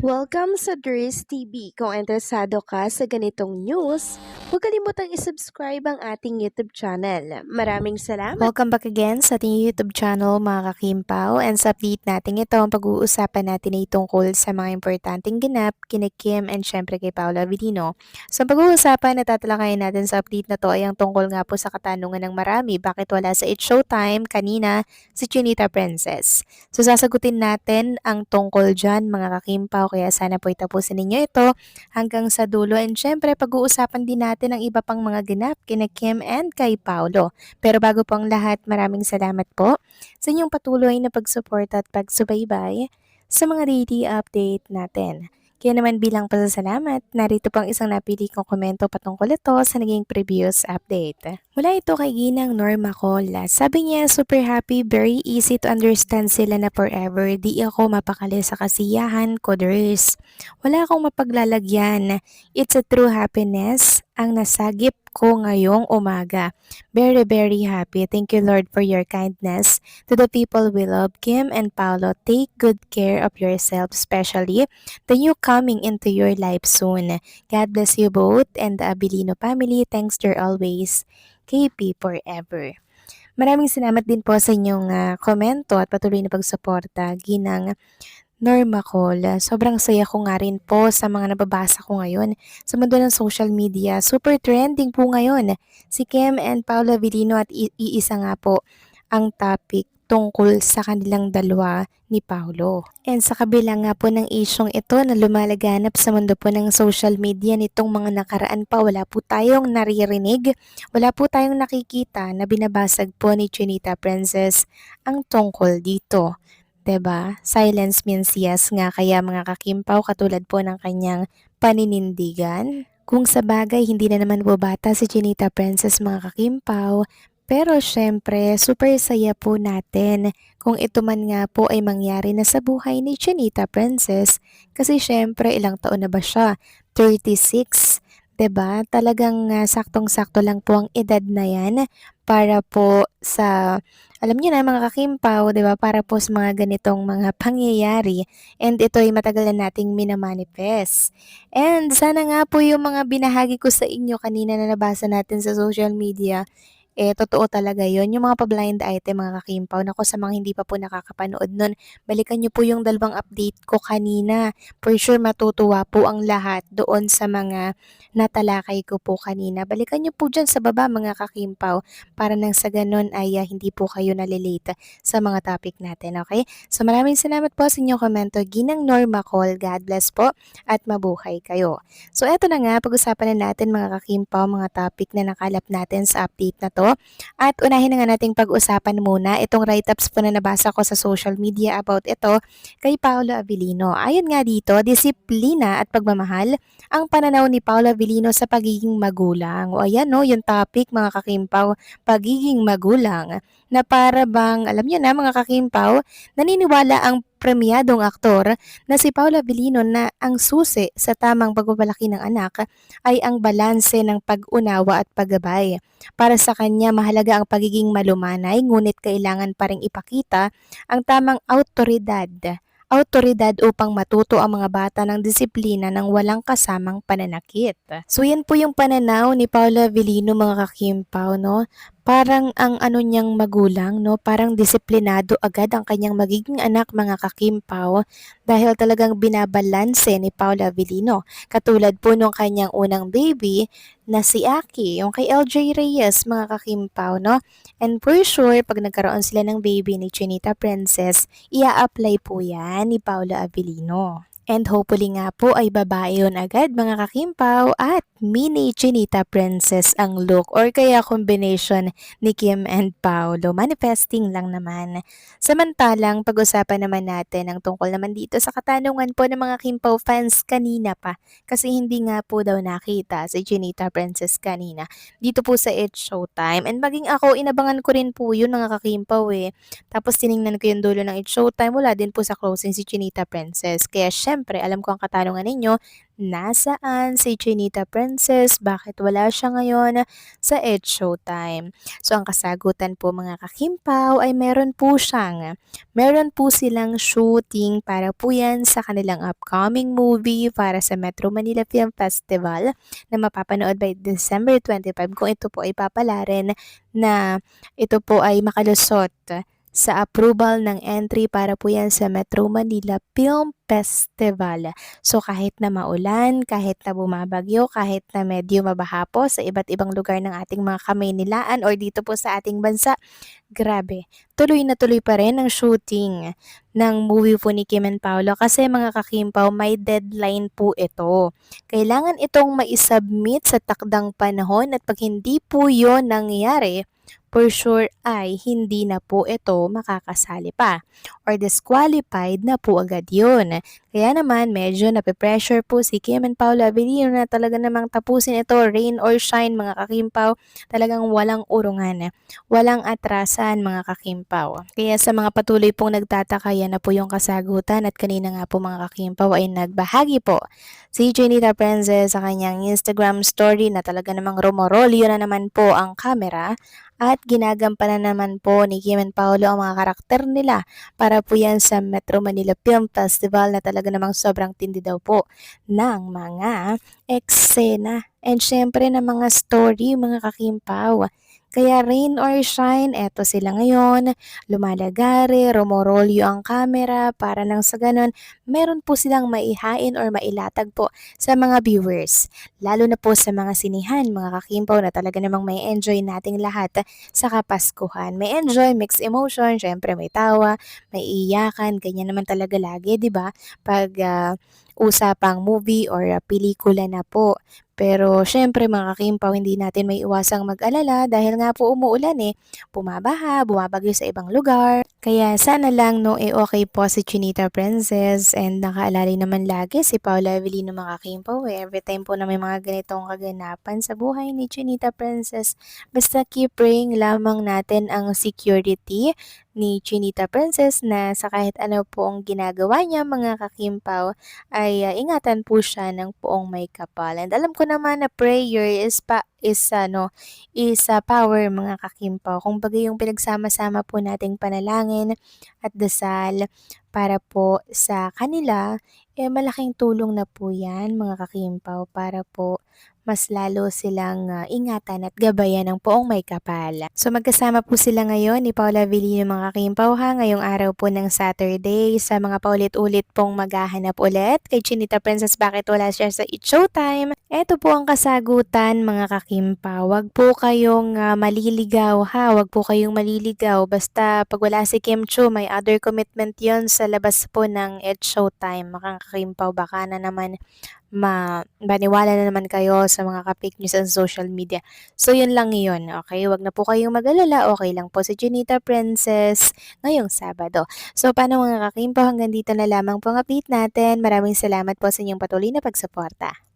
Welcome sa Dries TV. Kung interesado ka sa ganitong news, huwag kalimutang isubscribe ang ating YouTube channel. Maraming salamat! Welcome back again sa ating YouTube channel mga kakimpaw, and sa update natin ito ang pag-uusapan natin ay tungkol sa mga importanteng ganap kina Kim and syempre kay Paolo Avellino. So ang pag-uusapan na tatalakayin natin sa update na to ay ang tungkol nga po sa katanungan ng marami, bakit wala sa It's Showtime kanina si Chinita Princess. So sasagutin natin ang tungkol dyan mga kakimpaw, kaya sana po itapusin ninyo ito hanggang sa dulo, and syempre pag-uusapan din natin ang iba pang mga ganap kina Kim and kay Paolo. Pero bago po ang lahat, maraming salamat po sa inyong patuloy na pagsuporta at pagsubaybay sa mga daily update natin. Kaya naman bilang pasasalamat, narito pang isang napili kong komento patungkol ito sa naging previous update. Mula ito kay Ginang Norma Cola. Sabi niya, super happy, very easy to understand sila na forever. Di ako mapakali sa kasiyahan ko, Ders. Wala akong mapaglalagyan. It's a true happiness ang nasagip ko ngayong umaga. Very, very happy. Thank you, Lord, for your kindness to the people we love. Kim and Paolo, take good care of yourself, especially the new coming into your life soon. God bless you both and the Abilino family. Thanks dear always. KP forever. Maraming salamat din po sa inyong komento at patuloy na pagsuporta. Ginang Norma Cole, sobrang saya ko nga rin po sa mga nababasa ko ngayon sa mundo ng social media. Super trending po ngayon si Kim and Paolo Avellino, at iisa nga po ang topic tungkol sa kanilang dalawa ni Paolo. And sa kabila nga po ng isyong ito na lumalaganap sa mundo po ng social media nitong mga nakaraan pa, wala po tayong naririnig, wala po tayong nakikita na binabasag po ni Chinita Princess ang tungkol dito. 'Di ba? Silence means yes nga, kaya mga kakimpaw, katulad po ng kanyang paninindigan. Kung sa bagay hindi na naman po bata si Chinita Princess mga kakimpaw, pero syempre super saya po natin kung ito man nga po ay mangyari na sa buhay ni Chinita Princess, kasi syempre ilang taon na ba siya? 36. 'Di ba? Talagang saktong-sakto lang po ang edad na 'yan para po sa, alam niyo na mga kakimpaw, 'di ba, para po sa mga ganitong mga pangyayari, and ito ay matagal na nating minamanifest. And sana nga po yung mga binahagi ko sa inyo kanina na nabasa natin sa social media, totoo talaga yon. Yung mga pa-blind item mga kakimpaw, naku, sa mga hindi pa po nakakapanood nun, balikan niyo po yung dalawang update ko kanina. For sure matutuwa po ang lahat doon sa mga natalakay ko po kanina. Balikan niyo po dyan sa baba mga kakimpaw, para nang sa ganun ay hindi po kayo nalilate sa mga topic natin, okay? So maraming salamat po sa inyong komento. Ginang Norma Call, God bless po at mabuhay kayo. So eto na nga, pag-usapan na natin mga kakimpaw, mga topic na nakalap natin sa update na to. At unahin na nga nating pag-usapan muna itong write-ups po na nabasa ko sa social media about ito kay Paolo Avellino. Ayon nga dito, disiplina at pagmamahal ang pananaw ni Paolo Avellino sa pagiging magulang. O ayan no, yung topic mga kakimpaw, pagiging magulang, na para bang, alam niyo na mga kakimpaw, naniniwala ang premyadong aktor na si Paolo Avellino na ang susi sa tamang pagpapalaki ng anak ay ang balanse ng pag-unawa at paggabay. Para sa kanya, mahalaga ang pagiging malumanay, ngunit kailangan pa ring ipakita ang tamang autoridad upang matuto ang mga bata ng disiplina ng walang kasamang pananakit. So yan po yung pananaw ni Paolo Avellino mga kakimpaw, no? Parang ang ano niyang magulang, no? Parang disiplinado agad ang kanyang magiging anak mga kakimpaw, dahil talagang binabalanse ni Paolo Avellino. Katulad po nung kanyang unang baby na si Aki, yung kay LJ Reyes mga kakimpaw, no? And for sure, pag nagkaroon sila ng baby ni Chinita Princess, ia-apply po yan ni Paolo Avellino. And hopefully nga po ay babae yun agad mga kakimpaw, at mini Chinita Princess ang look, or kaya combination ni Kim and Paolo. Manifesting lang naman. Samantalang pag-usapan naman natin ang tungkol naman dito sa katanungan po ng mga Kimpaw fans kanina pa, kasi hindi nga po daw nakita si Chinita Princess kanina dito po sa It's Showtime. And maging ako, inabangan ko rin po yun mga kakimpaw Tapos tiningnan ko yung dulo ng It's Showtime, wala din po sa closing si Chinita Princess. Kaya syempre, alam ko ang katanungan ninyo, nasaan si Chinita Princess, bakit wala siya ngayon sa It's Showtime. So ang kasagutan po mga kakimpaw ay meron po silang shooting para po yan sa kanilang upcoming movie para sa Metro Manila Film Festival na mapapanood by December 25 kung ito po ay papalarin na ito po ay makalusot sa approval ng entry para po yan sa Metro Manila Film Festival. So kahit na maulan, kahit na bumabagyo, kahit na medyo mabaha po sa iba't ibang lugar ng ating mga Kamaynilaan or dito po sa ating bansa, grabe, tuloy na tuloy pa rin ang shooting ng movie po ni Kim and Paolo kasi mga kakimpaw, may deadline po ito. Kailangan itong maisubmit sa takdang panahon at pag hindi po yon nangyari, for sure ay hindi na po ito makakasali pa or disqualified na po agad yun. Kaya naman medyo nape-pressure po si Kim and Paolo Avellino na talaga namang tapusin ito, rain or shine mga kakimpaw, talagang walang urungan, walang atrasan mga kakimpaw. Kaya sa mga patuloy pong nagtataka, yan na po yung kasagutan at kanina nga po mga kakimpaw ay nagbahagi po si Chinita Princess sa kanyang Instagram story na talaga namang rumorolyo na naman po ang camera at ginagampanan naman po ni Kim and Paolo ang mga karakter nila para po yan sa Metro Manila Film Festival na talaga namang sobrang tindi daw po ng mga eksena and syempre ng mga story mga kakimpaw. Kaya rain or shine, eto sila ngayon, lumalagari, rumorolyo ang camera para nang sa ganon, meron po silang maihain or mailatag po sa mga viewers. Lalo na po sa mga sinihan, mga kakimpaw na talaga namang may enjoy nating lahat sa Kapaskuhan. May enjoy, mixed emotion, syempre may tawa, may iyakan, ganyan naman talaga lagi, di ba? Pag usapang movie or pelikula na po. Pero syempre mga kakimpaw, hindi natin may iwasang mag-alala dahil nga po umuulan bumabaha, bumabagyo sa ibang lugar. Kaya sana lang okay po si Chinita Princess and nakaalala naman lagi si Paula Avellino mga kakimpaw every time po na may mga ganitong kaganapan sa buhay ni Chinita Princess. Basta keep praying lamang natin ang security ni Chinita Princess na sa kahit ano po ang ginagawa niya mga kakimpaw ay ingatan po siya ng poong may kapal. And alam ko naman na prayer is power mga kakimpaw. Kung bagay yung pinagsama-sama po nating panalangin at dasal para po sa kanila, malaking tulong na po yan mga kakimpaw para po mas lalo silang ingatan at gabayan ng poong may kapal. So magkasama po sila ngayon ni Paula Avellino mga kakimpaw ngayong araw po ng Saturday sa mga paulit-ulit pong maghahanap ulit kay Chinita Princess bakit wala siya sa It's Showtime. Ito po ang kasagutan mga kakimpaw. Wag po kayong maliligaw wag po kayong maliligaw basta pag wala si Kim Chiu may other commitment yon sa labas po ng It's Showtime mga kakimpaw. Baka na naman maniwala na naman kayo sa mga ka-fake news sa social media. So, yun lang yun. Okay? Wag na po kayong mag-alala. Okay lang po si Chinita Princess ngayong Sabado. So, paano mga kakimpo? Hanggang dito na lamang po ang update natin. Maraming salamat po sa inyong patuloy na pagsuporta.